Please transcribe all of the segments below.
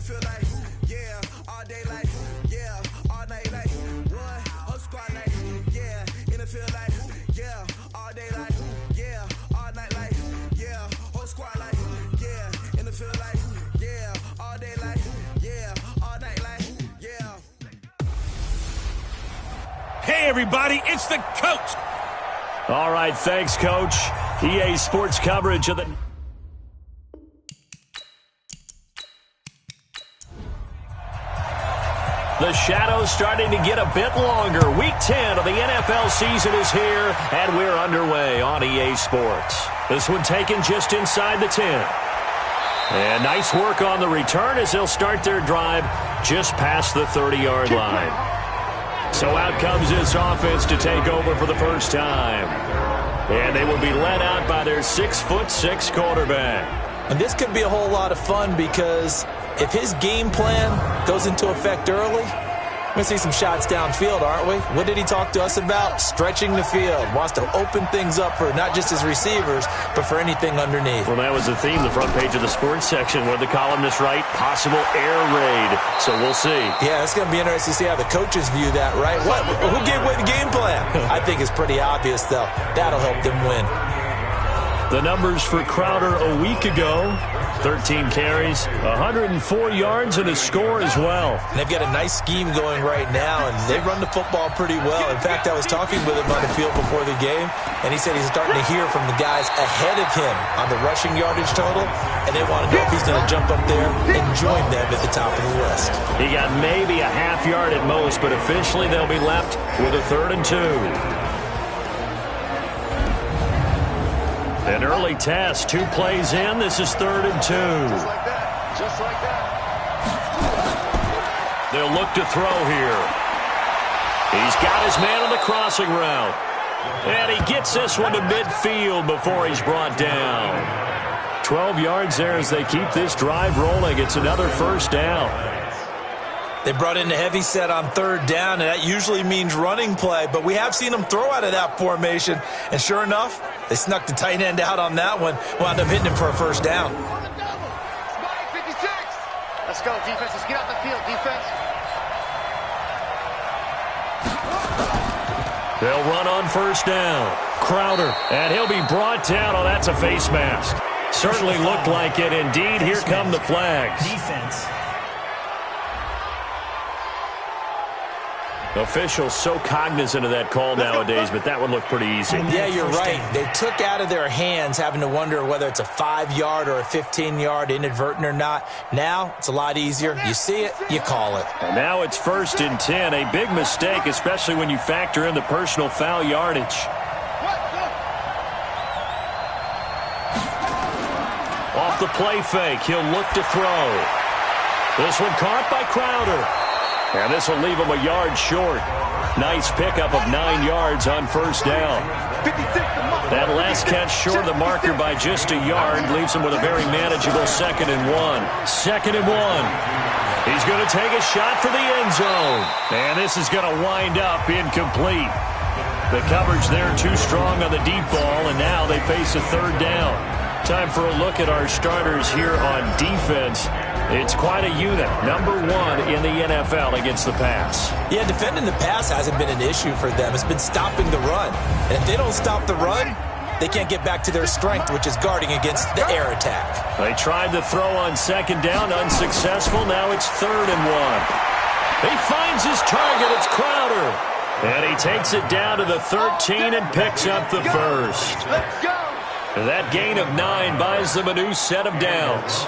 feel like, yeah, all day like, yeah, all night like, what? Whole squad like, yeah, in the field like, yeah, all day like, yeah, all night like, yeah, whole squad like, yeah, in the field like, yeah, all day like, yeah, all night like, yeah. Hey, everybody, it's the coach. All right, thanks, Coach. EA Sports coverage of the... The shadow's starting to get a bit longer. Week 10 of the NFL season is here, and we're underway on EA Sports. This one taken just inside the 10. And nice work on the return as they'll start their drive just past the 30-yard line. So out comes this offense to take over for the first time. And they will be led out by their 6'6" quarterback. And this could be a whole lot of fun because if his game plan goes into effect early, we're going to see some shots downfield, aren't we? What did he talk to us about? Stretching the field. Wants to open things up for not just his receivers, but for anything underneath. Well, that was the theme, the front page of the sports section, where the columnists write, possible air raid. So we'll see. Yeah, it's going to be interesting to see how the coaches view that, right? What? Who gave away the game plan? I think it's pretty obvious, though. That'll help them win. The numbers for Crowder a week ago, 13 carries, 104 yards, and a score as well. And they've got a nice scheme going right now, and they run the football pretty well. In fact, I was talking with him on the field before the game, and he said he's starting to hear from the guys ahead of him on the rushing yardage total, and they want to know if he's going to jump up there and join them at the top of the list. He got maybe a half yard at most, but officially they'll be left with a 3rd and 2. An early test, 2 plays in. This is 3rd and 2. Just like that. Just like that. They'll look to throw here. He's got his man on the crossing route. And he gets this one to midfield before he's brought down. 12 yards there as they keep this drive rolling. It's another first down. They brought in the heavy set on 3rd down, and that usually means running play, but we have seen them throw out of that formation, and sure enough, they snuck the tight end out on that one, wound up hitting him for a first down. 56. Let's go, defense. Let's get out the field, defense. They'll run on first down. Crowder, and he'll be brought down. Oh, that's a face mask. Certainly looked like it. Indeed, here come the flags. Defense. Officials so cognizant of that call nowadays, but that one looked pretty easy. Yeah, you're right. They took out of their hands having to wonder whether it's a 5-yard or a 15-yard inadvertent or not. Now, it's a lot easier. You see it, you call it. And now it's 1st and 10. A big mistake, especially when you factor in the personal foul yardage. Off the play fake, he'll look to throw. This one caught by Crowder. And this will leave him a yard short. Nice pickup of 9 yards on first down. That last catch short of the marker by just a yard leaves him with a very manageable 2nd and 1. 2nd and 1. He's going to take a shot for the end zone. And this is going to wind up incomplete. The coverage there too strong on the deep ball, and now they face a 3rd down. Time for a look at our starters here on defense. It's quite a unit. Number 1 in the NFL against the pass. Yeah, defending the pass hasn't been an issue for them. It's been stopping the run. And if they don't stop the run, they can't get back to their strength, which is guarding against the air attack. They tried to throw on 2nd down, unsuccessful. Now it's 3rd and 1. He finds his target. It's Crowder. And he takes it down to the 13 and picks up the first. Let's go. That gain of 9 buys them a new set of downs.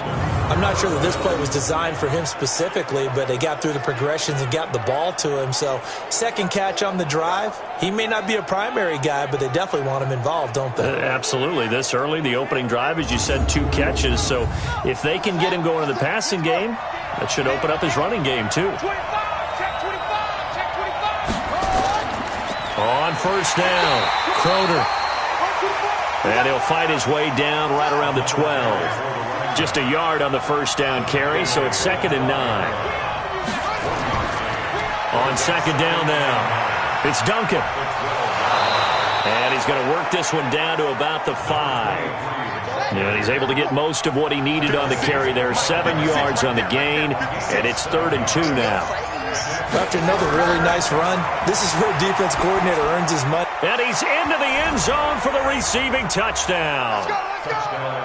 I'm not sure that this play was designed for him specifically, but they got through the progressions and got the ball to him. So 2nd catch on the drive. He may not be a primary guy, but they definitely want him involved, don't they? Absolutely. This early, the opening drive, as you said, 2 catches. So if they can get him going in the passing game, that should open up his running game too. 25, check 25, check 25. On first down, Crowder. And he'll fight his way down right around the 12. Just a yard on the first down carry, so it's 2nd and 9. On 2nd down now, it's Duncan. And he's going to work this one down to about the 5. And he's able to get most of what he needed on the carry there. 7 yards on the gain, and it's 3rd and 2 now. After another really nice run, this is where defense coordinator earns his money. And he's into the end zone for the receiving touchdown.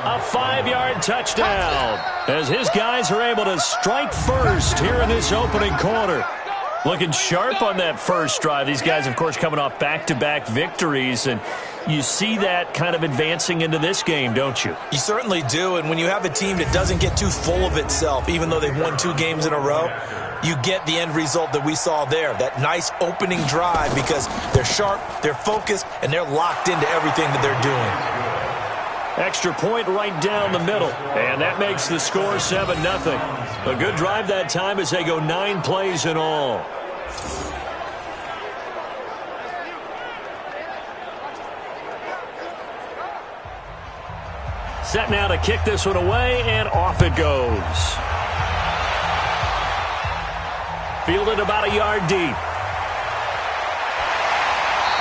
A 5-yard touchdown as his guys are able to strike first here in this opening quarter. Looking sharp on that first drive. These guys, of course, coming off back-to-back victories, and you see that kind of advancing into this game, don't you? You certainly do, and when you have a team that doesn't get too full of itself, even though they've won 2 games in a row, you get the end result that we saw there, that nice opening drive, because they're sharp, they're focused, and they're locked into everything that they're doing. Extra point right down the middle, and that makes the score 7-0. A good drive that time as they go 9 plays in all. Set now to kick this one away, and off it goes. Fielded about a yard deep.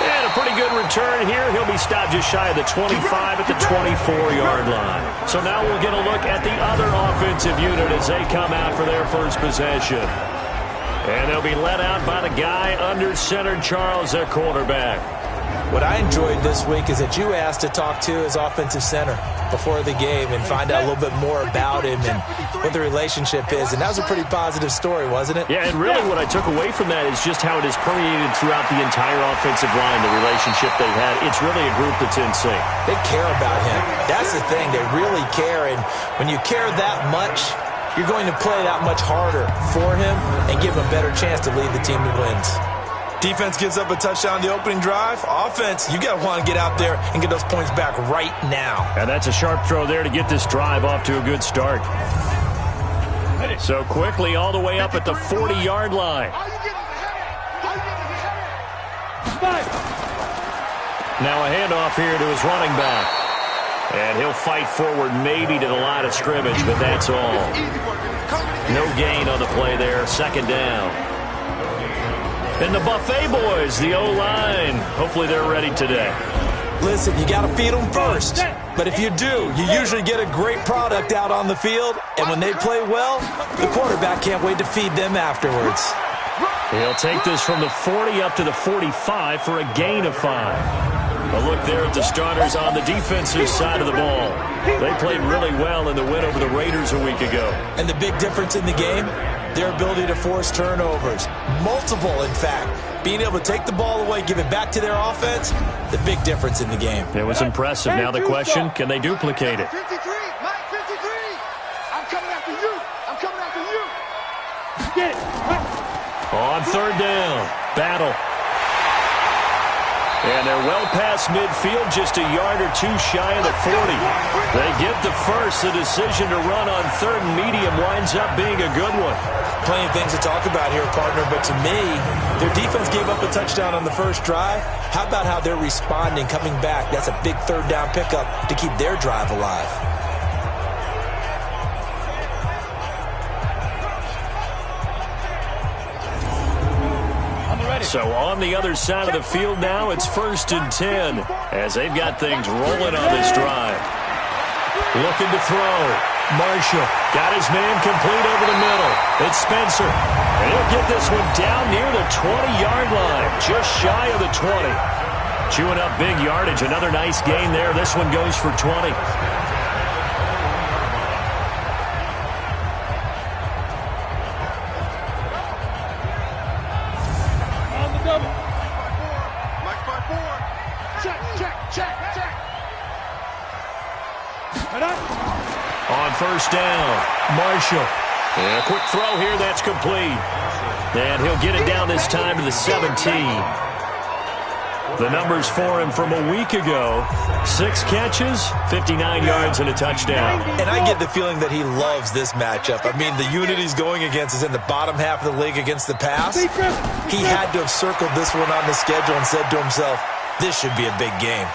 And a pretty good return here. He'll be stopped just shy of the 25 at the 24-yard line. So now we'll get a look at the other offensive unit as they come out for their first possession. And they'll be led out by the guy under center, Charles, their quarterback. What I enjoyed this week is that you asked to talk to his offensive center before the game and find out a little bit more about him and what the relationship is. And that was a pretty positive story, wasn't it? Yeah, and really what I took away from that is just how it has permeated throughout the entire offensive line, the relationship they've had. It's really a group that's in sync. They care about him. That's the thing. They really care. And when you care that much, you're going to play that much harder for him and give him a better chance to lead the team to wins. Defense gives up a touchdown the opening drive. Offense, you got to want to get out there and get those points back right now. And that's a sharp throw there to get this drive off to a good start. So quickly all the way up at the 40-yard line. Now a handoff here to his running back. And he'll fight forward maybe to the line of scrimmage, but that's all. No gain on the play there. 2nd down. And the Buffet boys, the O-line, hopefully they're ready today. Listen, you got to feed them first. But if you do, you usually get a great product out on the field. And when they play well, the quarterback can't wait to feed them afterwards. He'll take this from the 40 up to the 45 for a gain of 5. A look there at the starters on the defensive side of the ball. They played really well in the win over the Raiders a week ago. And the big difference in the game? Their ability to force turnovers. Multiple, in fact. Being able to take the ball away, give it back to their offense, the big difference in the game. It was impressive. Now the question, can they duplicate it? 53, Mike 53. I'm coming after you. I'm coming after you. Get it. On 3rd down, battle. And they're well past midfield, just a yard or 2 shy of the 40. They get the first. The decision to run on 3rd and medium winds up being a good one. Plenty of things to talk about here, partner, but to me, their defense gave up a touchdown on the first drive. How about how they're responding, coming back? That's a big 3rd down pickup to keep their drive alive. So on the other side of the field now, it's 1st and 10 as they've got things rolling on this drive. Looking to throw. Marshall got his man complete over the middle. It's Spencer. And he'll get this one down near the 20-yard line, just shy of the 20. Chewing up big yardage. Another nice gain there. This one goes for 20. On 1st down, Marshall. And a quick throw here, that's complete. And he'll get it down this time to the 17. The numbers for him from a week ago: 6 catches, 59 yards, and a touchdown. And I get the feeling that he loves this matchup. I mean, the unit he's going against is in the bottom half of the league against the pass. He had to have circled this one on the schedule and said to himself, this should be a big game.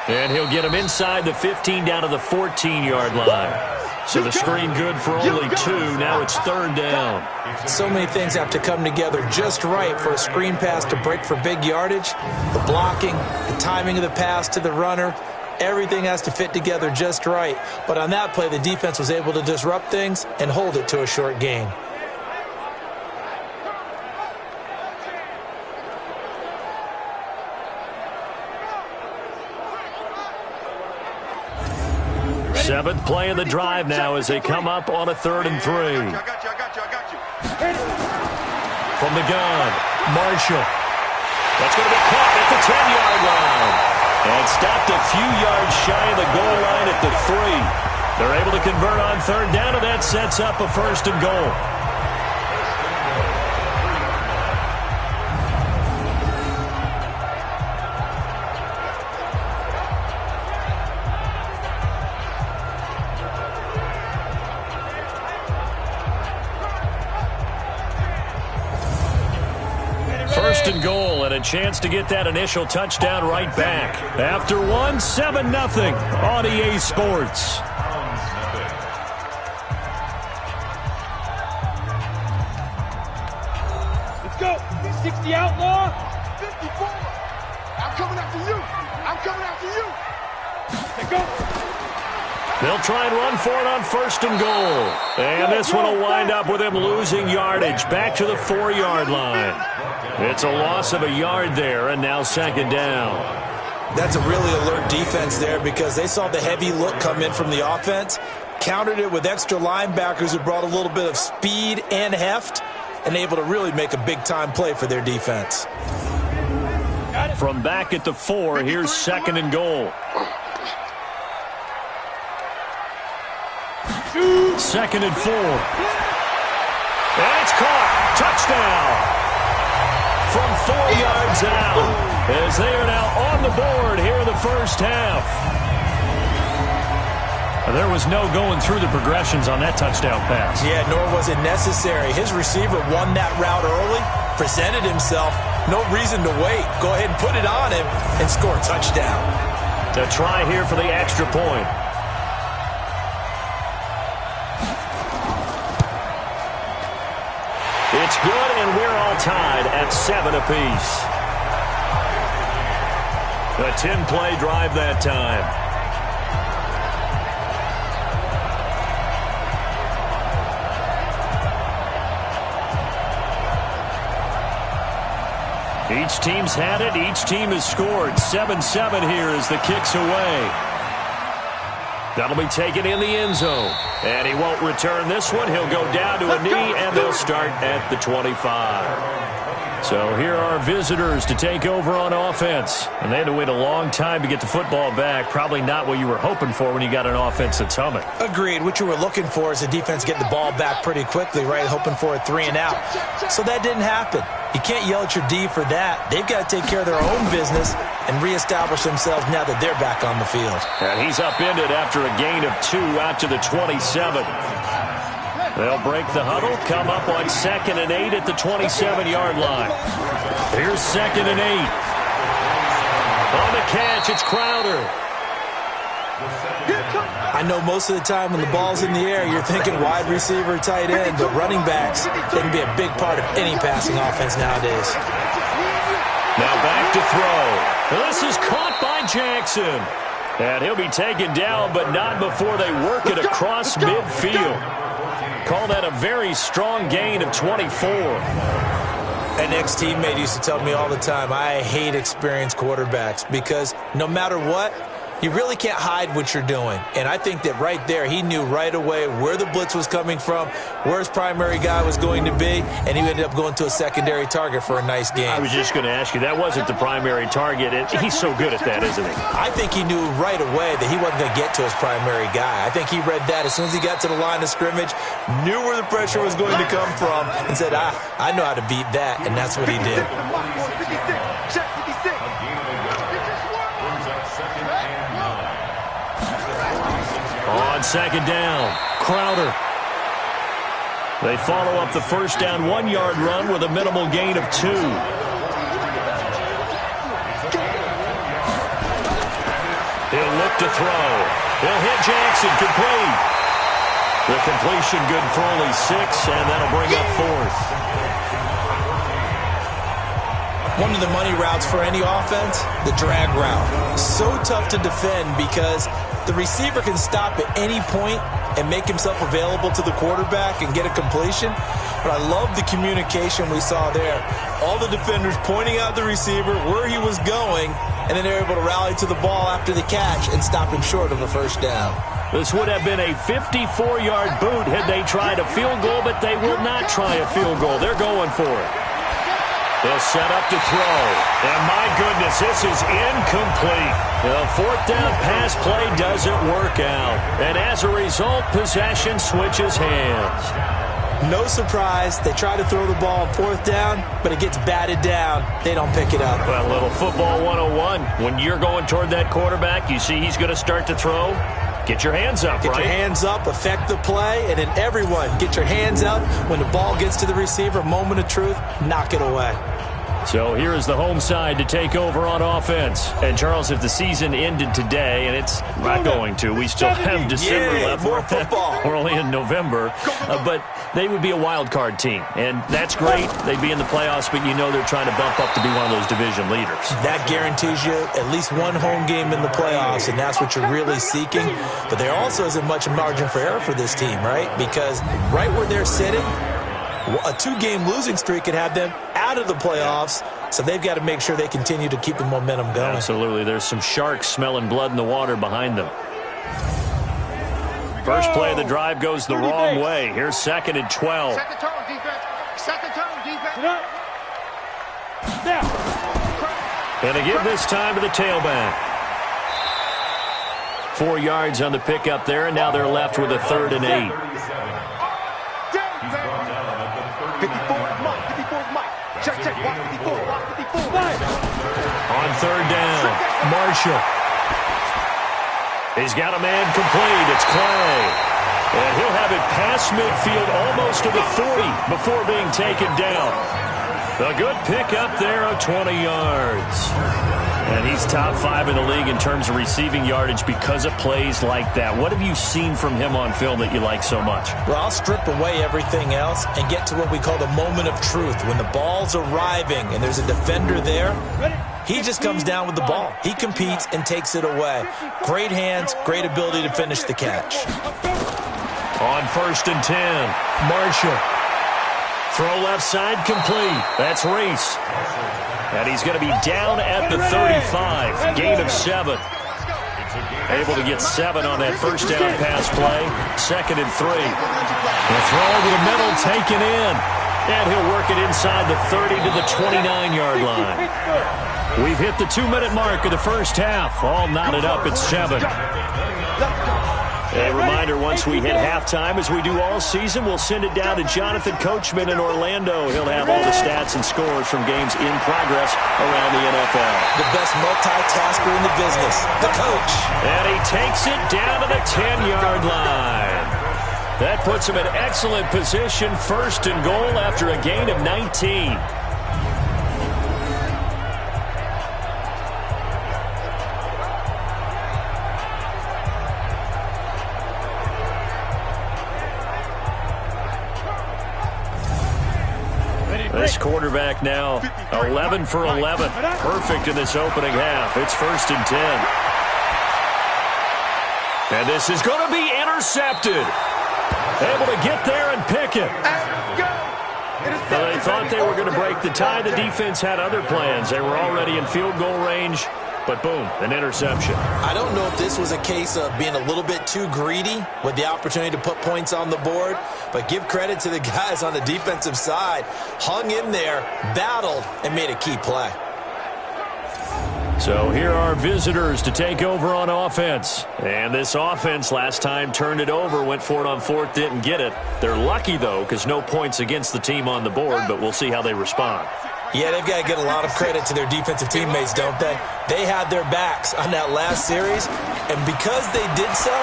And he'll get him inside the 15 down to the 14-yard line. So the screen good for only 2. Now it's 3rd down. So many things have to come together just right for a screen pass to break for big yardage. The blocking, the timing of the pass to the runner, everything has to fit together just right. But on that play, the defense was able to disrupt things and hold it to a short gain. Seventh play of the drive now as they come up on a 3rd and 3. I got you. From the gun, Marshall. That's going to be caught at the 10-yard line. And stopped a few yards shy of the goal line at the 3. They're able to convert on 3rd down, and that sets up a 1st and goal. First and goal, and a chance to get that initial touchdown right back. After 7-0 on EA Sports. Let's go. 60 outlaw. 54. I'm coming after you. Let's go. They'll try and run for it on 1st and goal. And this one will wind up with him losing yardage back to the 4-yard line. It's a loss of a yard there, and now 2nd down. That's a really alert defense there because they saw the heavy look come in from the offense, countered it with extra linebackers who brought a little bit of speed and heft, and able to really make a big-time play for their defense. From back at the 4, here's 2nd and goal. 2nd and 4. And it's caught. Touchdown. From 4 yards out, as they are now on the board here in the first half. There was no going through the progressions on that touchdown pass. Yeah, nor was it necessary. His receiver won that route early, presented himself, no reason to wait. Go ahead and put it on him and score a touchdown. To try here for the extra point. It's good, and we're all tied at 7 apiece. A 10-play drive that time. Each team's had it. Each team has scored. 7-7 here as the kick's away. That'll be taken in the end zone. And he won't return this one. He'll go down to a knee, and they'll start at the 25. So here are our visitors to take over on offense. And they had to wait a long time to get the football back. Probably not what you were hoping for when you got an offense that's humming. Agreed. What you were looking for is the defense getting the ball back pretty quickly, right? Hoping for a 3 and out. So that didn't happen. You can't yell at your D for that. They've got to take care of their own business and reestablish themselves now that they're back on the field. And he's upended after a gain of 2 out to the 27. They'll break the huddle, come up on 2nd and 8 at the 27-yard line. Here's 2nd and 8. On the catch, it's Crowder. I know most of the time when the ball's in the air, you're thinking wide receiver, tight end, but running backs, they can be a big part of any passing offense nowadays. Now back to throw. This is caught by Jackson. And he'll be taken down, but not before they work it across midfield. Call that a very strong gain of 24. An ex-teammate used to tell me all the time, I hate experienced quarterbacks because no matter what, you really can't hide what you're doing. And I think that right there, he knew right away where the blitz was coming from, where his primary guy was going to be, and he ended up going to a secondary target for a nice game. I was just going to ask you, that wasn't the primary target. He's so good at that, isn't he? I think he knew right away that he wasn't going to get to his primary guy. I think he read that as soon as he got to the line of scrimmage, knew where the pressure was going to come from, and said, I know how to beat that, and that's what he did. On 2nd down, Crowder. They follow up the first down 1-yard run with a minimal gain of 2. He'll look to throw. He'll hit Jackson, complete. The completion good for only 6, and that'll bring up 4th. One of the money routes for any offense, the drag route. So tough to defend because the receiver can stop at any point and make himself available to the quarterback and get a completion. But I love the communication we saw there. All the defenders pointing out the receiver, where he was going, and then they're able to rally to the ball after the catch and stop him short of a first down. This would have been a 54-yard boot had they tried a field goal, but they will not try a field goal. They're going for it. They'll set up to throw. And my goodness, this is incomplete. The 4th down pass play doesn't work out. And as a result, possession switches hands. No surprise. They try to throw the ball on 4th down, but it gets batted down. They don't pick it up. Well, little football 101. When you're going toward that quarterback, you see he's going to start to throw. Get your hands up, Get right? your hands up, affect the play, and then everyone get your hands up. When the ball gets to the receiver, moment of truth, knock it away. So here is the home side to take over on offense. And, Charles, if the season ended today, and it's not going to, we still have December left. More football. We're only in November. But they would be a wild card team. And that's great. They'd be in the playoffs, but you know they're trying to bump up to be one of those division leaders. That guarantees you at least one home game in the playoffs, and that's what you're really seeking. But there also isn't much margin for error for this team, right? Because right where they're sitting, a 2-game losing streak could have them out of the playoffs, so they've got to make sure they continue to keep the momentum going. Absolutely. There's some sharks smelling blood in the water behind them. First play of the drive goes the wrong way. Here's 2nd and 12. Set the tone, defense. Set the tone, defense. And they give this time to the tailback. 4 yards on the pickup there, and now they're left with a 3rd and 8. 54 Mike. 54 Mike. Check, watch 54. Watch 54. On 3rd down, Marshall. He's got a man complete. It's Clay. And he'll have it past midfield almost to the 40 before being taken down. A good pickup there of 20 yards. And he's top 5 in the league in terms of receiving yardage because of plays like that. What have you seen from him on film that you like so much? Well, I'll strip away everything else and get to what we call the moment of truth. When the ball's arriving and there's a defender there, he just comes down with the ball. He competes and takes it away. Great hands, great ability to finish the catch. On 1st and 10, Marshall. Throw left side complete. That's Reese. And he's going to be down at the 35. Gain of 7. Able to get 7 on that first down pass play. 2nd and 3. The throw over the middle taken in. And he'll work it inside the 30 to the 29-yard line. We've hit the 2-minute mark of the first half. All knotted up at 7. A reminder, once we hit halftime, as we do all season, we'll send it down to Jonathan Coachman in Orlando. He'll have all the stats and scores from games in progress around the NFL. The best multitasker in the business, the coach. And he takes it down to the 10-yard line. That puts him in excellent position, 1st and goal after a gain of 19. This quarterback now 11 for 11. Perfect in this opening half. It's 1st and 10. And this is going to be intercepted. Able to get there and pick it. Well, they thought they were going to break the tie. The defense had other plans. They were already in field goal range. But boom, an interception. I don't know if this was a case of being a little bit too greedy with the opportunity to put points on the board, but give credit to the guys on the defensive side. Hung in there, battled, and made a key play. So here are visitors to take over on offense. And this offense last time turned it over, went for it on 4th, didn't get it. They're lucky, though, because no points against the team on the board, but we'll see how they respond. Yeah, they've got to get a lot of credit to their defensive teammates, don't they? They had their backs on that last series, and because they did so,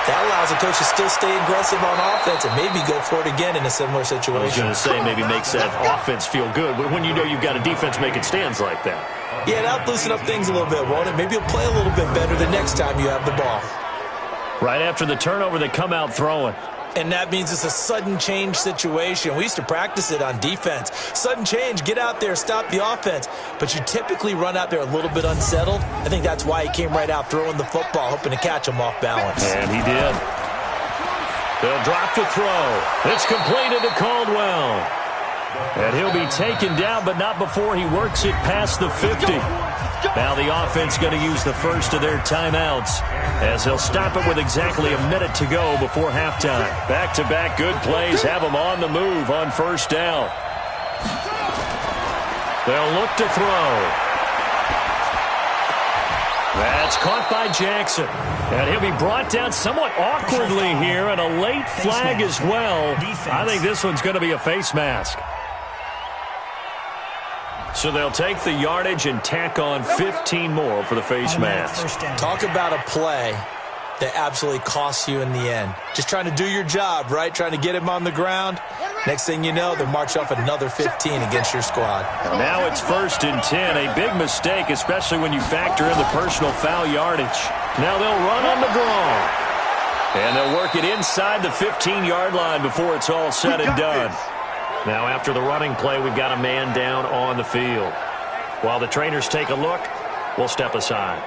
that allows the coach to still stay aggressive on offense and maybe go for it again in a similar situation. I was going to say maybe makes that offense feel good, but when you know you've got a defense making stands like that. Yeah, that'll loosen up things a little bit, won't it? Maybe you'll play a little bit better the next time you have the ball. Right after the turnover, they come out throwing. And that means it's a sudden change situation. We used to practice it on defense. Sudden change, get out there, stop the offense. But you typically run out there a little bit unsettled. I think that's why he came right out throwing the football, hoping to catch him off balance. And he did. They'll drop the throw. It's completed to Caldwell. And he'll be taken down, but not before he works it past the 50. Now the offense going to use the first of their timeouts as they'll stop it with exactly a minute to go before halftime. Back-to-back good plays have them on the move on first down. They'll look to throw. That's caught by Jackson. And he'll be brought down somewhat awkwardly here, and a late flag as well. I think this one's going to be a face mask. So they'll take the yardage and tack on 15 more for the face mask. Talk about a play that absolutely costs you in the end. Just trying to do your job, right? Trying to get him on the ground. Next thing you know, they'll march off another 15 against your squad. Now it's 1st and 10. A big mistake, especially when you factor in the personal foul yardage. Now they'll run on the draw. And they'll work it inside the 15-yard line before it's all said and done. Now, after the running play, we've got a man down on the field. While the trainers take a look, we'll step aside.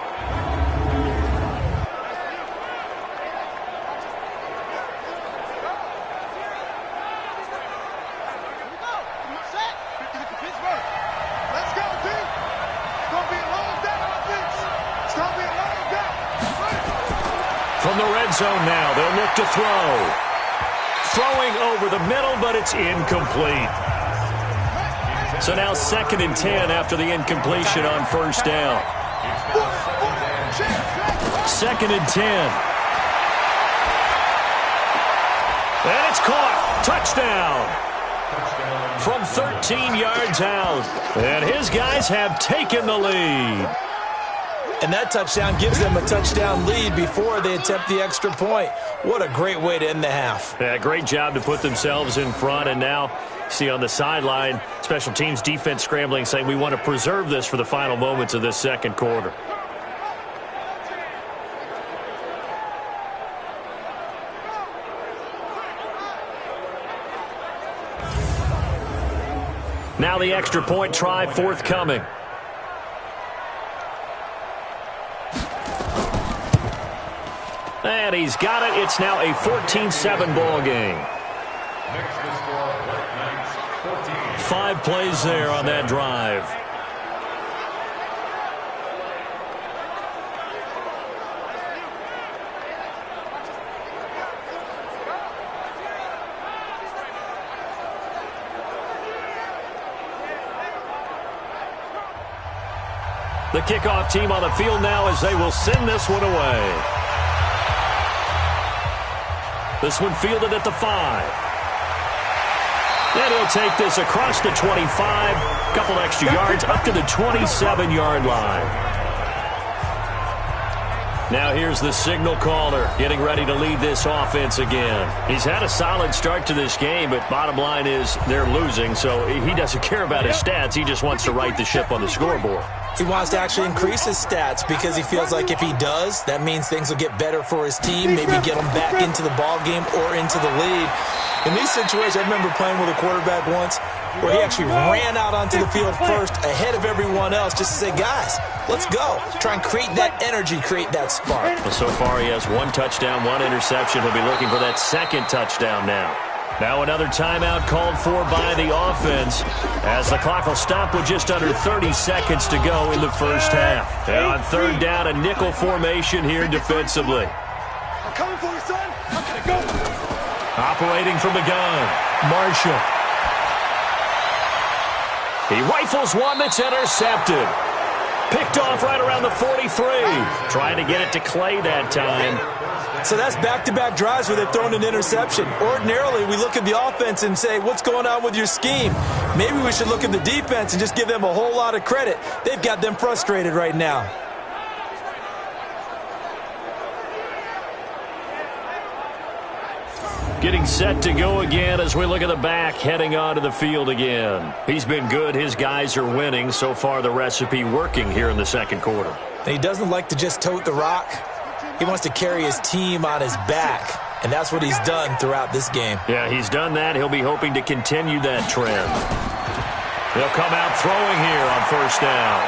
Let's go, D. It's going to be a long day on this. It's going to be a long day. From the red zone now, they'll look to throw. Throwing over the middle, but it's incomplete. So now 2nd and 10 after the incompletion on first down. 2nd and 10. And it's caught. Touchdown. From 13 yards out. And his guys have taken the lead. And that touchdown gives them a touchdown lead before they attempt the extra point. What a great way to end the half. Yeah, great job to put themselves in front. And now, see on the sideline, special teams defense scrambling, saying we want to preserve this for the final moments of this second quarter. Now the extra point try forthcoming. And he's got it. It's now a 14-7 ball game. 5 plays there on that drive. The kickoff team on the field now as they will send this one away. This one fielded at the 5. And he'll take this across the 25. Couple extra yards up to the 27-yard line. Now here's the signal caller getting ready to lead this offense again. He's had a solid start to this game, but bottom line is they're losing, so he doesn't care about his stats. He just wants to right the ship on the scoreboard. He wants to actually increase his stats because he feels like if he does, that means things will get better for his team, maybe get them back into the ball game or into the lead. In these situations, I remember playing with a quarterback once where he actually ran out onto the field first ahead of everyone else just to say, guys, let's go. Try and create that energy, create that spark. Well, so far he has 1 touchdown, 1 interception. He'll be looking for that 2nd touchdown now. Now another timeout called for by the offense as the clock will stop with just under 30 seconds to go in the first half. And on 3rd down, a nickel formation here defensively. I'm coming for you, son. Okay, go. Operating from the gun, Marshall. He rifles one that's intercepted. Picked off right around the 43. Trying to get it to Clay that time. So that's back-to-back drives where they've thrown an interception. Ordinarily, we look at the offense and say, what's going on with your scheme? Maybe we should look at the defense and just give them a whole lot of credit. They've got them frustrated right now. Getting set to go again as we look at the back heading onto the field again. He's been good. His guys are winning. So far, the recipe working here in the second quarter. And he doesn't like to just tote the rock. He wants to carry his team on his back. and that's what he's done throughout this game. Yeah, he's done that. He'll be hoping to continue that trend. They'll come out throwing here on first down.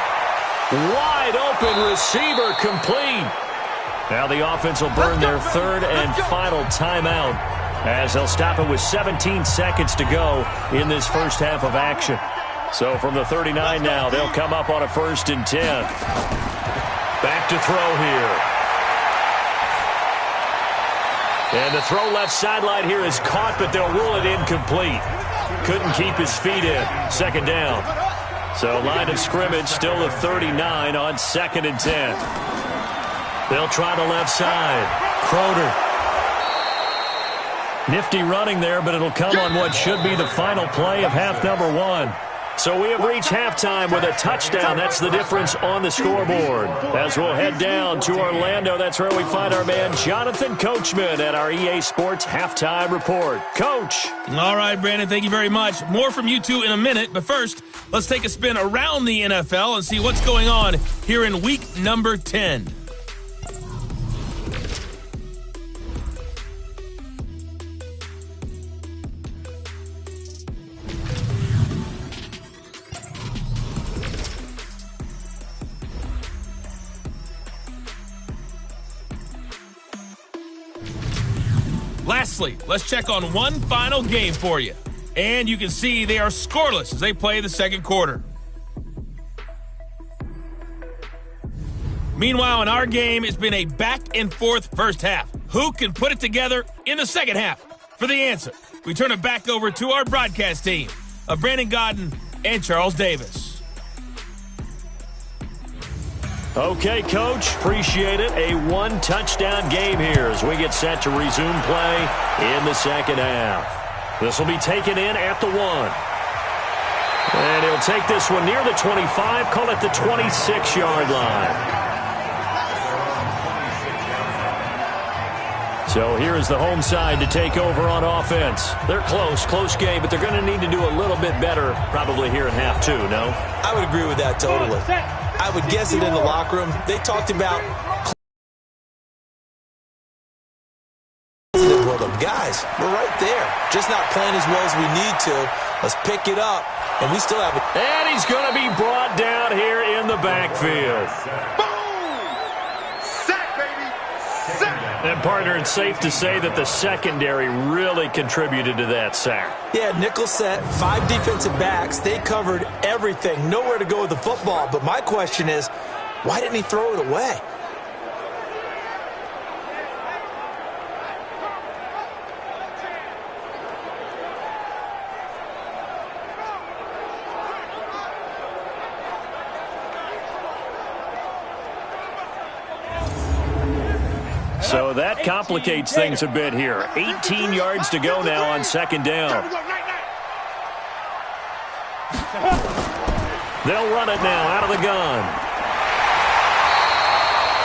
Wide open receiver complete. Now the offense will burn their third and final timeout as they'll stop it with 17 seconds to go in this first half of action. So from the 39 now, they'll come up on a 1st and 10. Back to throw here. And the throw left sideline here is caught, but they'll rule it incomplete. Couldn't keep his feet in. 2nd down. So line of scrimmage still the 39 on 2nd and 10. They'll try the left side. Crowder. Nifty running there, but it'll come on what should be the final play of half number 1. So we have reached halftime with a touchdown. That's the difference on the scoreboard. As we'll head down to Orlando, that's where we find our man Jonathan Coachman at our EA Sports Halftime Report. Coach. All right, Brandon, thank you very much. More from you two in a minute, but first, let's take a spin around the NFL and see what's going on here in week number 10. Lastly, let's check on one final game for you. And you can see they are scoreless as they play the second quarter. Meanwhile, in our game, it's been a back-and-forth first half. Who can put it together in the second half? For the answer, we turn it back over to our broadcast team of Brandon Godden and Charles Davis. Okay, Coach, appreciate it. A one-touchdown game here as we get set to resume play in the second half. This will be taken in at the 1. And he'll take this one near the 25, call it the 26-yard line. So here is the home side to take over on offense. They're close game, but they're going to need to do a little bit better probably here in half 2, no? I would agree with that totally. I would guess it in the locker room. They talked about guys, we're right there. Just not playing as well as we need to. Let's pick it up, and we still have it. And he's going to be brought down here in the backfield. Boom! Sack, baby! Sack! And, partner, it's safe to say that the secondary really contributed to that sack. Yeah, nickel set, 5 defensive backs. They covered everything. Nowhere to go with the football. But my question is, why didn't he throw it away? So that complicates things a bit here. 18 yards to go now on second down. They'll run it now out of the gun.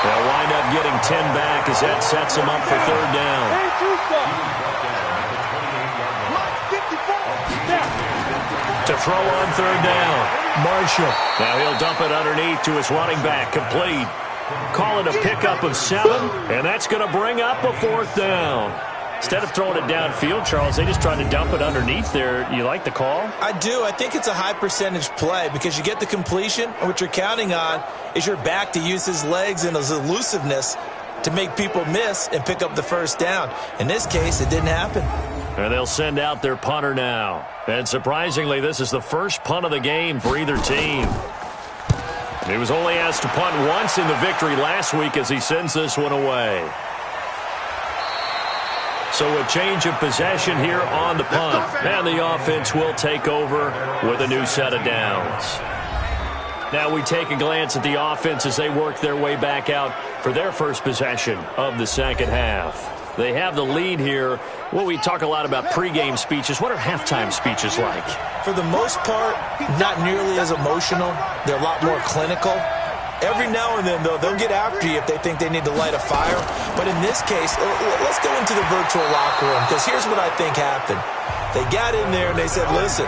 They'll wind up getting 10 back as that sets them up for third down. To throw on third down, Marshall. Now he'll dump it underneath to his running back, complete. Call it a pickup of 7, and that's going to bring up a fourth down. Instead of throwing it downfield, Charles, they just tried to dump it underneath there. You like the call? I do. I think it's a high-percentage play because you get the completion, and what you're counting on is your back to use his legs and his elusiveness to make people miss and pick up the first down. In this case, it didn't happen. And they'll send out their punter now. And surprisingly, this is the first punt of the game for either team. He was only asked to punt once in the victory last week as he sends this one away. So a change of possession here on the punt. And the offense will take over with a new set of downs. Now we take a glance at the offense as they work their way back out for their first possession of the second half. They have the lead here. Well, we talk a lot about pregame speeches. What are halftime speeches like? For the most part, not nearly as emotional. They're a lot more clinical. Every now and then, though, they'll get after you if they think they need to light a fire. But in this case, let's go into the virtual locker room because here's what I think happened. They got in there and they said, listen,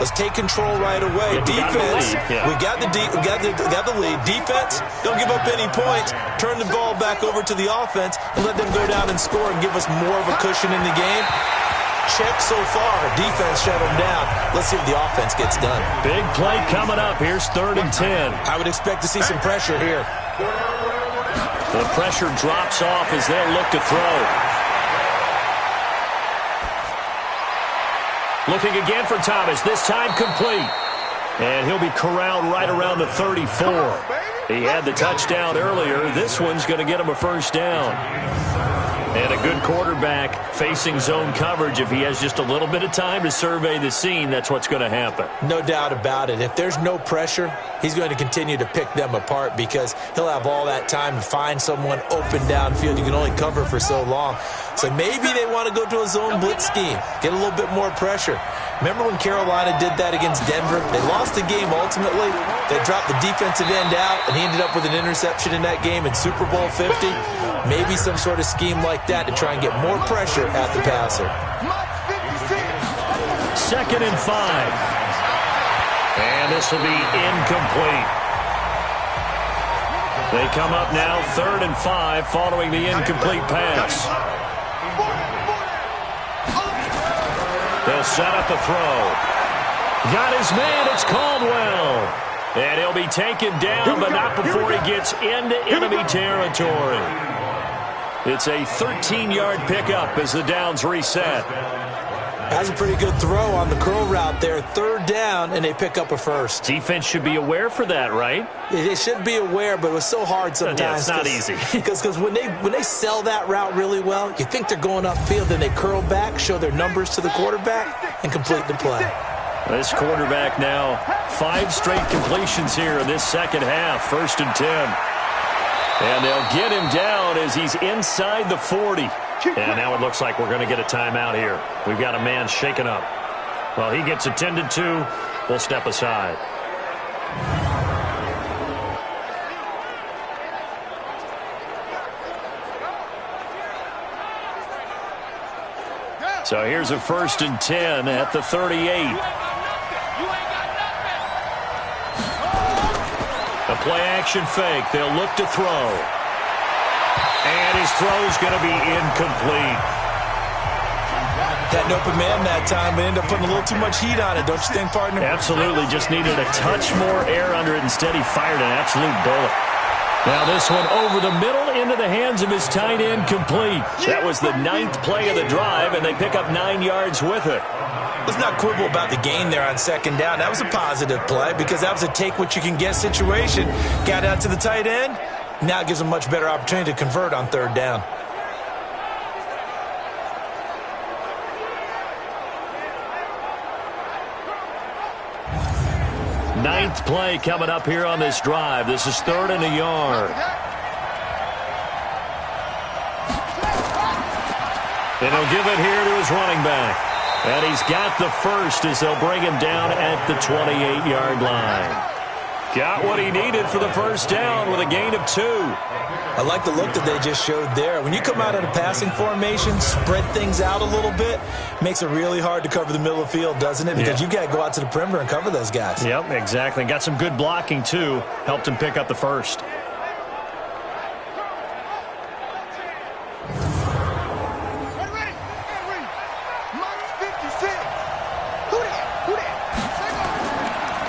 Let's take control right away. Defense, we got the lead. Defense, don't give up any points. Turn the ball back over to the offense and let them go down and score and give us more of a cushion in the game. Check so far. Defense shut them down. Let's see if the offense gets done. Big play coming up. Here's 3rd and 10. I would expect to see some pressure here. The pressure drops off as they'll look to throw. Looking again for Thomas. This time complete. And he'll be corralled right around the 34. He had the touchdown earlier. This one's going to get him a first down. And a good quarterback facing zone coverage. If he has just a little bit of time to survey the scene, that's what's going to happen. No doubt about it. If there's no pressure, he's going to continue to pick them apart because he'll have all that time to find someone open downfield. You can only cover for so long. So maybe they want to go to a zone blitz scheme, get a little bit more pressure. Remember when Carolina did that against Denver? They lost the game ultimately. They dropped the defensive end out, and he ended up with an interception in that game in Super Bowl 50. Maybe some sort of scheme like that to try and get more pressure at the passer. 2nd and 5. And this will be incomplete. They come up now 3rd and 5 following the incomplete pass. They'll set up the throw. Got his man. It's Caldwell. And he'll be taken down, but not before he gets into enemy territory. It's a 13-yard pickup as the downs reset. That's a pretty good throw on the curl route there. 3rd down, and they pick up a first. Defense should be aware for that, right? They should be aware, but it was so hard sometimes. Yeah, it's not easy. Because when they sell that route really well, you think they're going upfield, then they curl back, show their numbers to the quarterback, and complete the play. This quarterback now 5 straight completions here in this second half. 1st and 10. And they'll get him down as he's inside the 40. And now it looks like we're going to get a timeout here. We've got a man shaken up. Well, he gets attended to. We'll step aside. So here's a 1st and 10 at the 38. A play-action fake. They'll look to throw. And his throw's going to be incomplete. Had an open man that time, but ended up putting a little too much heat on it, don't you think, partner? Absolutely. Just needed a touch more air under it. Instead, he fired an absolute bullet. Now this one over the middle into the hands of his tight end, complete. That was the 9th play of the drive, and they pick up 9 yards with it. Let's not quibble about the gain there on 2nd down. That was a positive play because that was a take-what-you-can-get situation. Got out to the tight end. Now it gives them a much better opportunity to convert on 3rd down. Ninth play coming up here on this drive. This is 3rd and a yard. And he'll give it here to his running back. And he's got the first as they'll bring him down at the 28-yard line. Got what he needed for the first down with a gain of 2. I like the look that they just showed there. When you come out in a passing formation, spread things out a little bit, makes it really hard to cover the middle of the field, doesn't it? Because you've got to go out to the perimeter and cover those guys. Yep, exactly. Got some good blocking, too. Helped him pick up the first.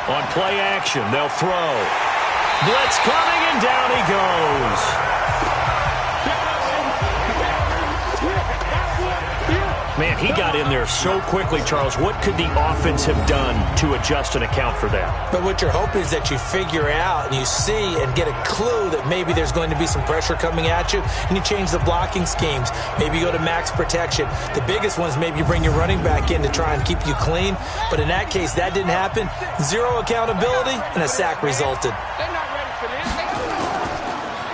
On play action, they'll throw. Blitz coming, and down he goes. Man, he got in there so quickly, Charles. What could the offense have done to adjust and account for that? But what you're hoping is that you figure out and you see and get a clue that maybe there's going to be some pressure coming at you, and you change the blocking schemes. Maybe you go to max protection. The biggest one is maybe you bring your running back in to try and keep you clean. But in that case, that didn't happen. Zero accountability, and a sack resulted.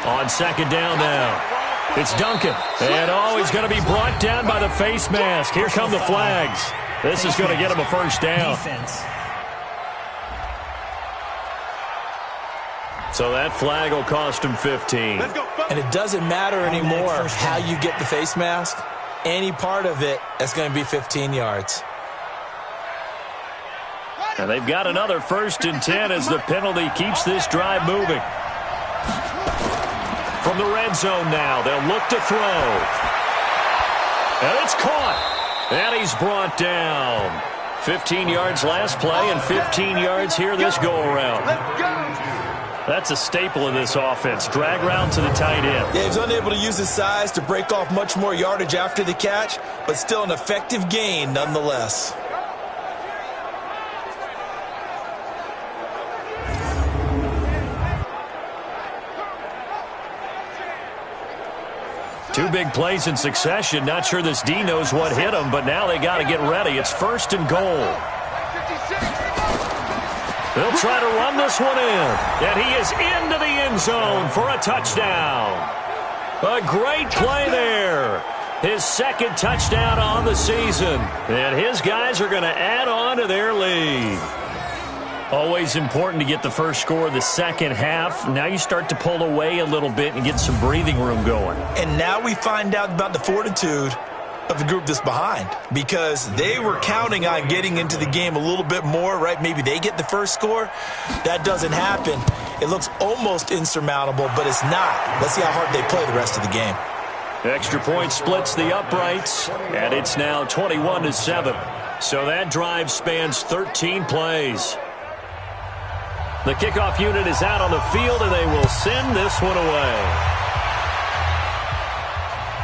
On 2nd down now. It's Duncan. And he's going to be brought down by the face mask. Here come the flags. This is going to get him a first down. So that flag will cost him 15. And it doesn't matter anymore how you get the face mask. Any part of it, that's going to be 15 yards. And they've got another 1st and 10 as the penalty keeps this drive moving. From the red zone now, they'll look to throw. And it's caught. And he's brought down. 15 yards last play and 15 yards here this go-around. That's a staple of this offense. Drag route to the tight end. Yeah, he was unable to use his size to break off much more yardage after the catch, but still an effective gain nonetheless. Two big plays in succession. Not sure this D knows what hit him, but now they got to get ready. It's 1st and goal. They'll try to run this one in. And he is into the end zone for a touchdown. A great play there. His 2nd touchdown on the season. And his guys are going to add on to their lead. Always important to get the first score of the second half. Now you start to pull away a little bit and get some breathing room going. And now we find out about the fortitude of the group that's behind, because they were counting on getting into the game a little bit more, right? Maybe they get the first score. That doesn't happen. It looks almost insurmountable, but it's not. Let's see how hard they play the rest of the game. Extra point splits the uprights, and it's now 21-7. So that drive spans 13 plays. The kickoff unit is out on the field, and they will send this one away.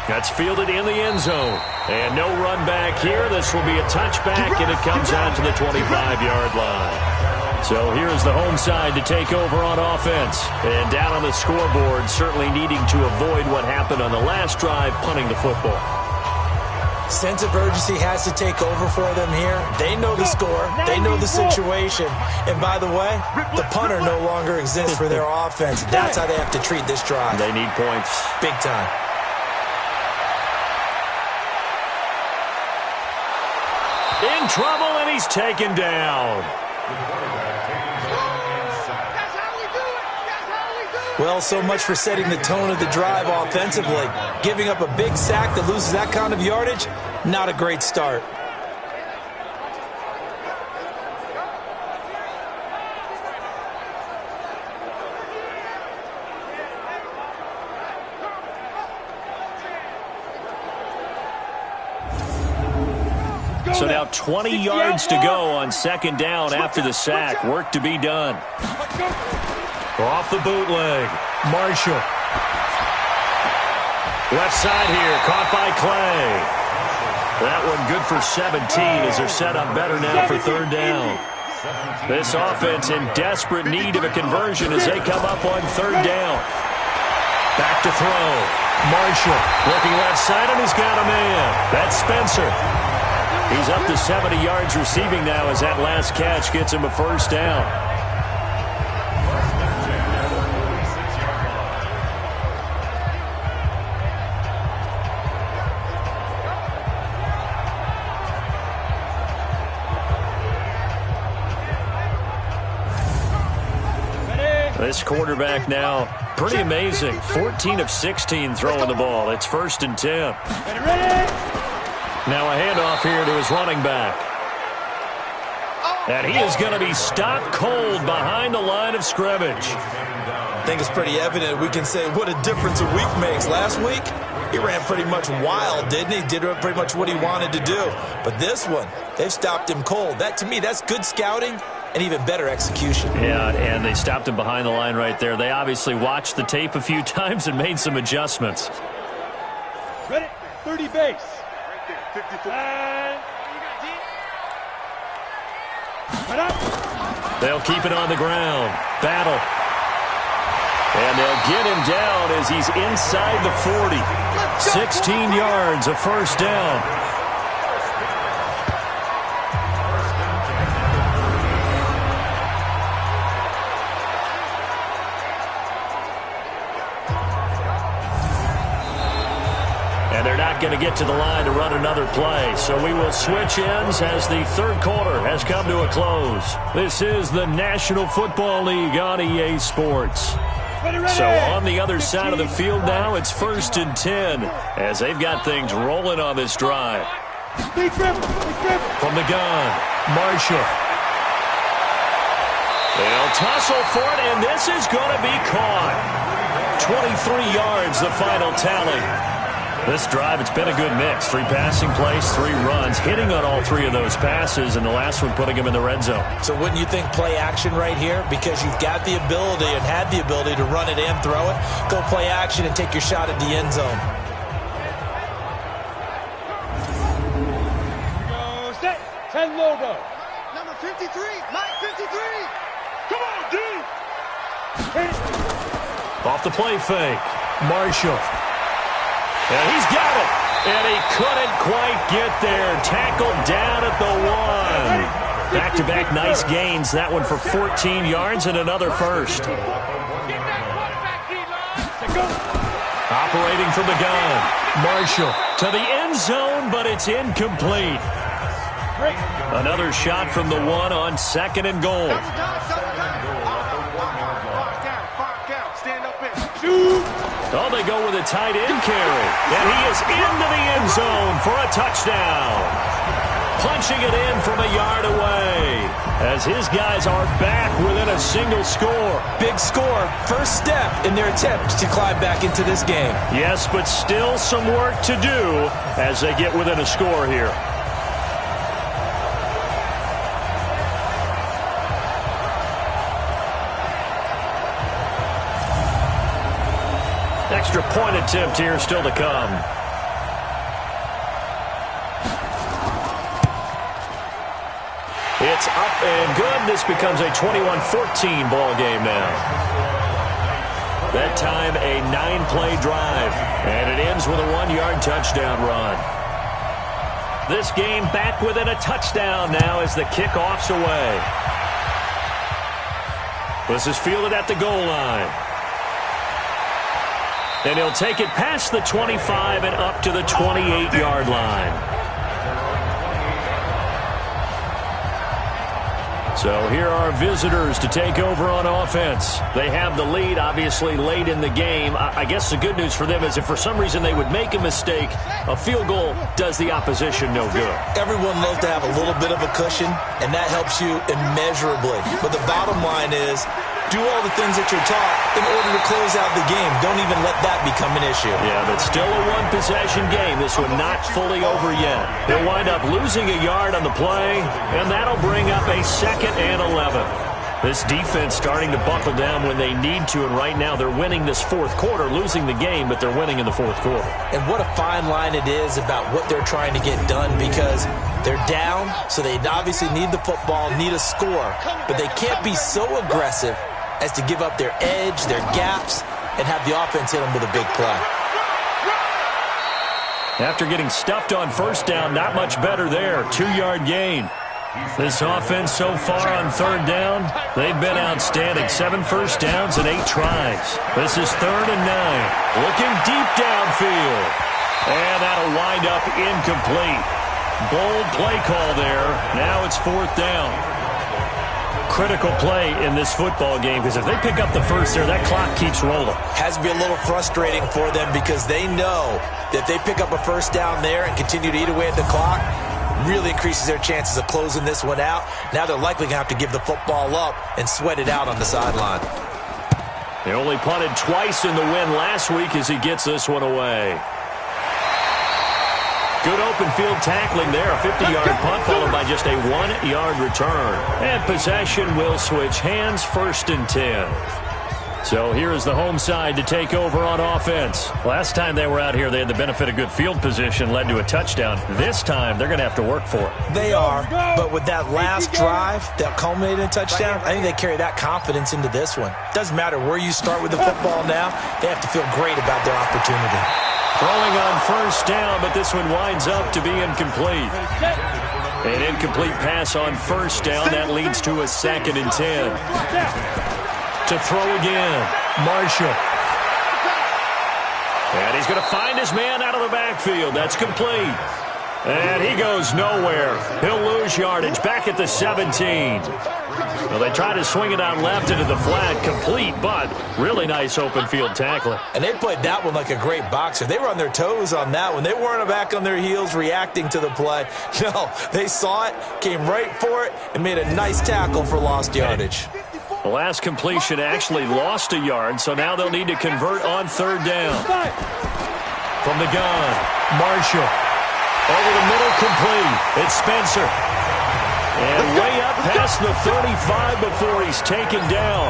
That's fielded in the end zone. And no run back here. This will be a touchback, and it comes out to the 25-yard line. So here's the home side to take over on offense. And down on the scoreboard, certainly needing to avoid what happened on the last drive, punting the football. Sense of urgency has to take over for them here. They know the score. They know the situation. And by the way, the punter no longer exists for their offense. That's how they have to treat this drive. They need points. Big time. In trouble, and he's taken down. Well, so much for setting the tone of the drive offensively. Giving up a big sack that loses that kind of yardage, not a great start. So now 20 yards to go on 2nd down after the sack. Work to be done. Off the bootleg. Marshall. Left side here. Caught by Clay. That one good for 17 as they're set up better now for 3rd down. This offense in desperate need of a conversion as they come up on 3rd down. Back to throw. Marshall looking left side, and he's got a man. That's Spencer. He's up to 70 yards receiving now as that last catch gets him a 1st down. This quarterback now, pretty amazing. 14 of 16 throwing the ball. It's 1st and 10. Now a handoff here to his running back. And he is going to be stopped cold behind the line of scrimmage. I think it's pretty evident. We can say what a difference a week makes. Last week, he ran pretty much wild, didn't he? Did pretty much what he wanted to do. But this one, they've stopped him cold. That, to me, that's good scouting and even better execution. Yeah, and they stopped him behind the line right there. They obviously watched the tape a few times and made some adjustments. Ready? 30 base. 54. They'll keep it on the ground. Battle. And they'll get him down as he's inside the 40. 16 yards, a 1st down. And they're not going to get to the line to run another play. So we will switch ends as the 3rd quarter has come to a close. This is the National Football League on EA Sports. So on the other side of the field now, it's 1st and 10 as they've got things rolling on this drive. From the gun, Marshall. They'll tussle for it, and this is going to be caught. 23 yards, the final tally. This drive, it's been a good mix. 3 passing plays, 3 runs, hitting on all 3 of those passes, and the last one putting them in the red zone. So wouldn't you think play action right here? Because you've got the ability and had the ability to run it and throw it. Go play action and take your shot at the end zone. Go set. 10 logo. Number 53. Mike 53. Come on, D. Off the play fake. Marshall. And he's got it. And he couldn't quite get there. Tackled down at the 1. Back-to-back nice gains. That one for 14 yards and another first. Operating from the gun. Marshall to the end zone, but it's incomplete. Another shot from the 1 on 2nd and goal. Oh, they go with a tight end carry. And he is into the end zone for a touchdown. Punching it in from a yard away as his guys are back within a single score. Big score. First step in their attempt to climb back into this game. Yes, but still some work to do as they get within a score here. Extra point attempt here still to come. It's up and good. This becomes a 21-14 ball game now. That time a 9-play drive, and it ends with a 1-yard touchdown run. This game back within a touchdown now as the kickoff's away. This is fielded at the goal line. And he'll take it past the 25 and up to the 28-yard line. So here are visitors to take over on offense. They have the lead, obviously, late in the game. I guess the good news for them is if for some reason they would make a mistake, a field goal does the opposition no good. Everyone loves to have a little bit of a cushion, and that helps you immeasurably. But the bottom line is, do all the things that you're taught in order to close out the game. Don't even let that become an issue. Yeah, but still a one-possession game. This one not fully over yet. They'll wind up losing a yard on the play, and that'll bring up a 2nd and 11. This defense starting to buckle down when they need to, and right now they're winning this 4th quarter, losing the game, but they're winning in the 4th quarter. And what a fine line it is about what they're trying to get done, because they're down, so they obviously need the football, need a score, but they can't be so aggressive as to give up their edge, their gaps, and have the offense hit them with a big play. After getting stuffed on first down, not much better there. 2-yard gain. This offense so far on 3rd down, they've been outstanding. 7 first downs and 8 tries. This is 3rd and 9. Looking deep downfield. And that'll wind up incomplete. Bold play call there. Now it's 4th down. Critical play in this football game, because if they pick up the first there, that clock keeps rolling. Has to be a little frustrating for them, because they know that if they pick up a first down there and continue to eat away at the clock, really increases their chances of closing this one out. Now they're likely going to have to give the football up and sweat it out on the sideline. They only punted twice in the win last week as he gets this one away. Good open field tackling there. A 50-yard punt followed by just a 1-yard return. And possession will switch hands, 1st and 10. So here is the home side to take over on offense. Last time they were out here, they had the benefit of good field position, led to a touchdown. This time, they're going to have to work for it. They are, but with that last drive that culminated in a touchdown, I think they carry that confidence into this one. Doesn't matter where you start with the football now, they have to feel great about their opportunity. Throwing on first down, but this one winds up to be incomplete. An incomplete pass on first down. That leads to a 2nd and 10. To throw again, Marshall. And he's going to find his man out of the backfield. That's complete. And he goes nowhere. He'll lose yardage back at the 17. Well, they try to swing it out left into the flat, complete, but really nice open field tackling. And they played that one like a great boxer. They were on their toes on that one. They weren't back on their heels reacting to the play. No, they saw it, came right for it, and made a nice tackle for lost yardage. The last completion actually lost a yard, so now they'll need to convert on third down. From the gun, Marshall. Over the middle, complete. It's Spencer. And way up past the 35 before he's taken down.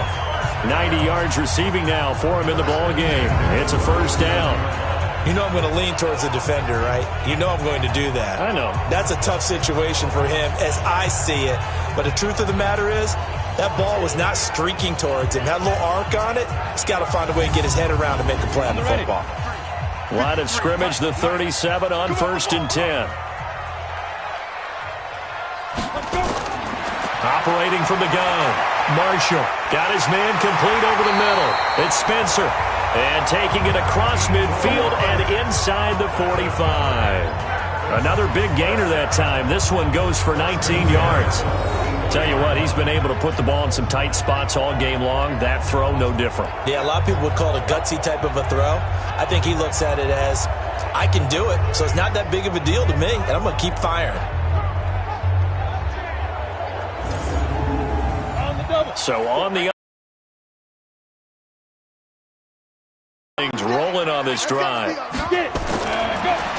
90 yards receiving now for him in the ball game. It's a first down. You know I'm going to lean towards the defender, right? You know I'm going to do that. I know. That's a tough situation for him as I see it. But the truth of the matter is, that ball was not streaking towards him. That little arc on it, he's got to find a way to get his head around and make a play on the football. Line of scrimmage, the 37 on 1st and 10. Operating from the gun, Marshall got his man complete over the middle. It's Spencer. And taking it across midfield and inside the 45. Another big gainer that time. This one goes for 19 yards. Tell you what, he's been able to put the ball in some tight spots all game long. That throw, no different. Yeah, a lot of people would call it a gutsy type of a throw. I think he looks at it as, I can do it, so it's not that big of a deal to me, and I'm going to keep firing. So on the things rolling on this drive.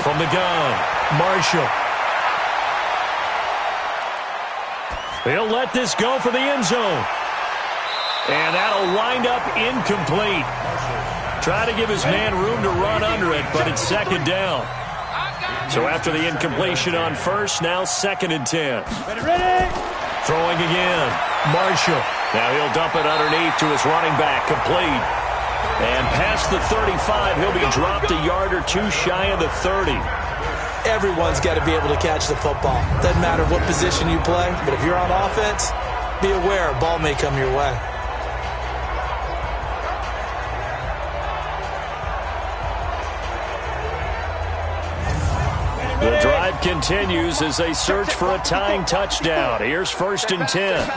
From the gun, Marshall. He'll let this go for the end zone. And that'll wind up incomplete. Try to give his man room to run under it, but it's second down. So after the incompletion on first, now 2nd and 10. Throwing again, Marshall. Now he'll dump it underneath to his running back, complete. And past the 35, he'll be dropped a yard or two shy of the 30. Everyone's got to be able to catch the football. Doesn't matter what position you play, but if you're on offense, be aware a ball may come your way. The drive continues as they search for a tying touchdown. Here's 1st and 10.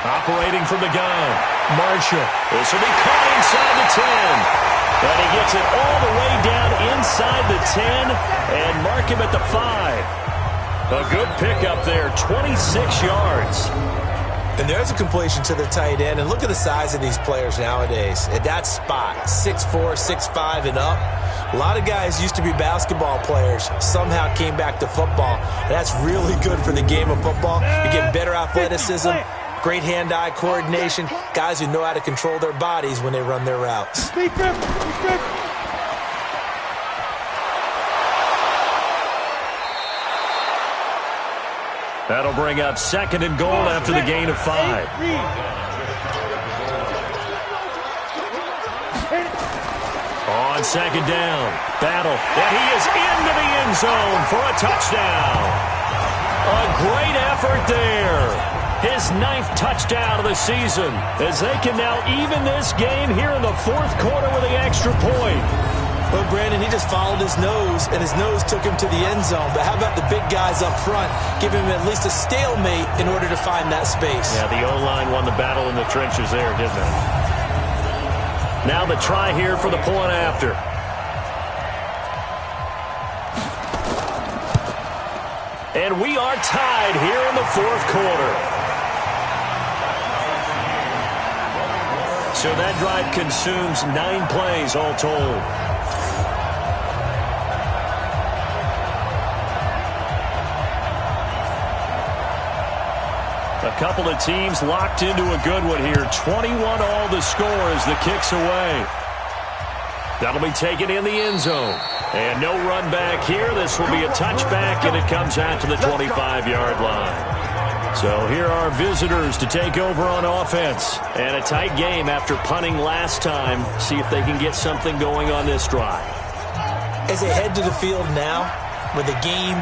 Operating from the gun, Marshall. This will be caught inside the 10. And he gets it all the way down inside the 10 and mark him at the 5. A good pickup there, 26 yards. And there's a completion to the tight end. And look at the size of these players nowadays. At that spot, 6'4", 6'5", and up. A lot of guys used to be basketball players, somehow came back to football. And that's really good for the game of football. You get better athleticism, great hand-eye coordination, guys who know how to control their bodies when they run their routes. That'll bring up 2nd and goal after the gain of 5. On 2nd down, Battle, and he is into the end zone for a touchdown. A great effort there. His 9th touchdown of the season as they can now even this game here in the 4th quarter with the extra point. Well, Brandon, he just followed his nose, and his nose took him to the end zone. But how about the big guys up front, giving him at least a stalemate in order to find that space? Yeah, the O-line won the battle in the trenches there, didn't it? Now the try here for the point after. And we are tied here in the 4th quarter. So that drive consumes 9 plays all told. A couple of teams locked into a good one here. 21 all the score as the kick's away. That'll be taken in the end zone. And no run back here. This will be a touchback, and it comes out to the 25-yard line. So here are visitors to take over on offense. And a tight game after punting last time. See if they can get something going on this drive. As they head to the field now, with the game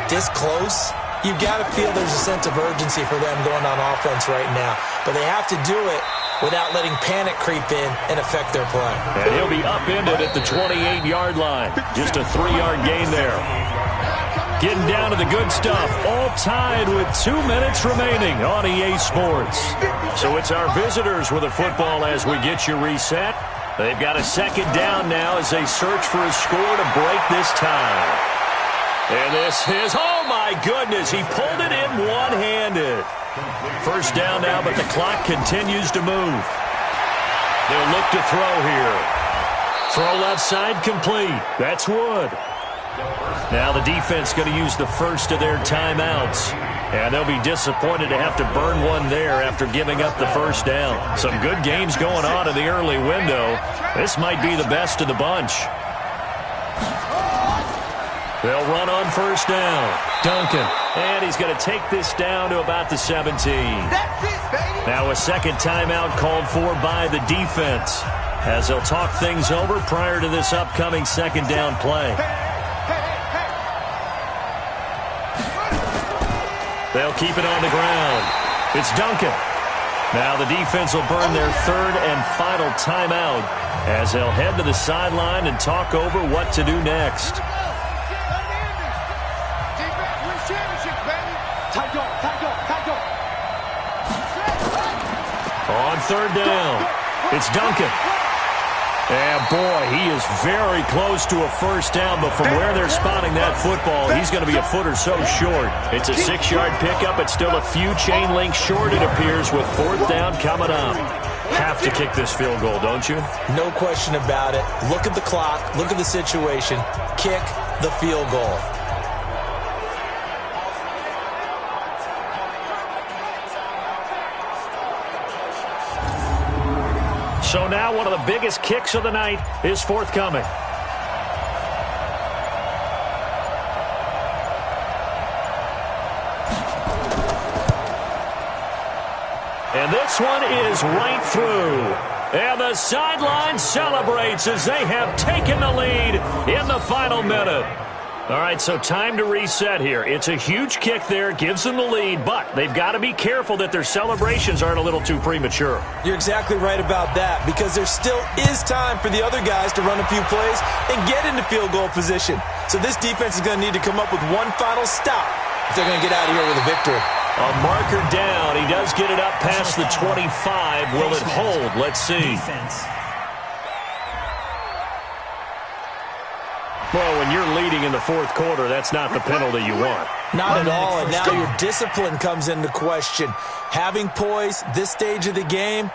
this close, you've got to feel there's a sense of urgency for them going on offense right now. But they have to do it without letting panic creep in and affect their play. And he'll be upended at the 28-yard line. Just a 3-yard gain there. Getting down to the good stuff. All tied with 2 minutes remaining on EA Sports. So it's our visitors with the football as we get you reset. They've got a 2nd down now as they search for a score to break this tie. And this is, oh my goodness, he pulled it in one-handed. First down now, but the clock continues to move. They'll look to throw here. Throw left side complete. That's Wood. Now the defense going to use the first of their timeouts. And they'll be disappointed to have to burn one there after giving up the first down. Some good games going on in the early window. This might be the best of the bunch. They'll run on first down. Duncan. And he's going to take this down to about the 17. Now a second timeout called for by the defense, as they'll talk things over prior to this upcoming second down play. They'll keep it on the ground. It's Duncan. Now the defense will burn their third and final timeout as they'll head to the sideline and talk over what to do next. On third down, it's Duncan. And, boy, he is very close to a first down, but from where they're spotting that football, he's going to be a foot or so short. It's a 6-yard pickup. It's still a few chain links short, it appears, with fourth down coming up. Have to kick this field goal, don't you? No question about it. Look at the clock. Look at the situation. Kick the field goal. So now one of the biggest kicks of the night is forthcoming. And this one is right through. And the sideline celebrates as they have taken the lead in the final minute. All right, so time to reset here. It's a huge kick there, gives them the lead, but they've got to be careful that their celebrations aren't a little too premature. You're exactly right about that, because there still is time for the other guys to run a few plays and get into field goal position. So this defense is going to need to come up with one final stop if they're going to get out of here with a victory. A marker down. He does get it up past the 25. Will it hold? Let's see. Well, when you're leading in the fourth quarter, that's not the penalty you want. Not at all, and now your discipline comes into question. Having poise this stage of the game,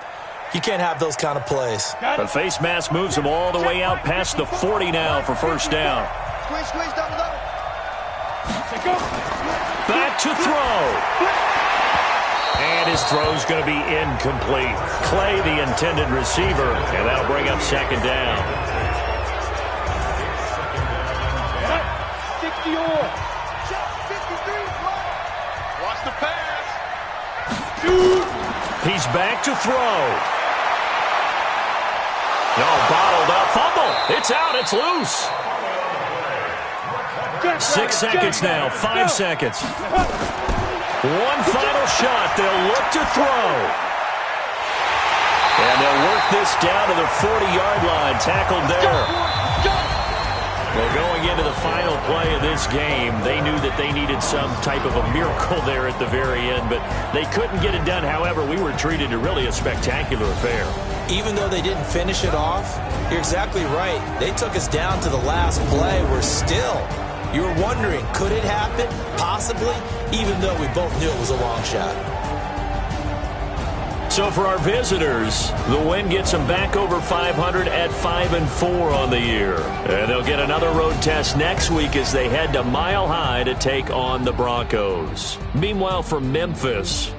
you can't have those kind of plays. The face mask moves him all the way out past the 40 now for first down. Squeeze down the low. Back to throw. And his throw's going to be incomplete. Clay, the intended receiver, and that'll bring up second down. Watch the pass. He's back to throw. No, bottled up. Fumble. It's out. It's loose. 6 seconds now. 5 seconds. One final shot. They'll look to throw. And they'll work this down to the 40-yard line. Tackled there. Well, going into the final play of this game, they knew that they needed some type of a miracle there at the very end, but they couldn't get it done. However, we were treated to really a spectacular affair. Even though they didn't finish it off, you're exactly right. They took us down to the last play. We're still, you were wondering, could it happen? Possibly, even though we both knew it was a long shot. So for our visitors, the win gets them back over 500 at 5-4 on the year. And they'll get another road test next week as they head to Mile High to take on the Broncos. Meanwhile, from Memphis,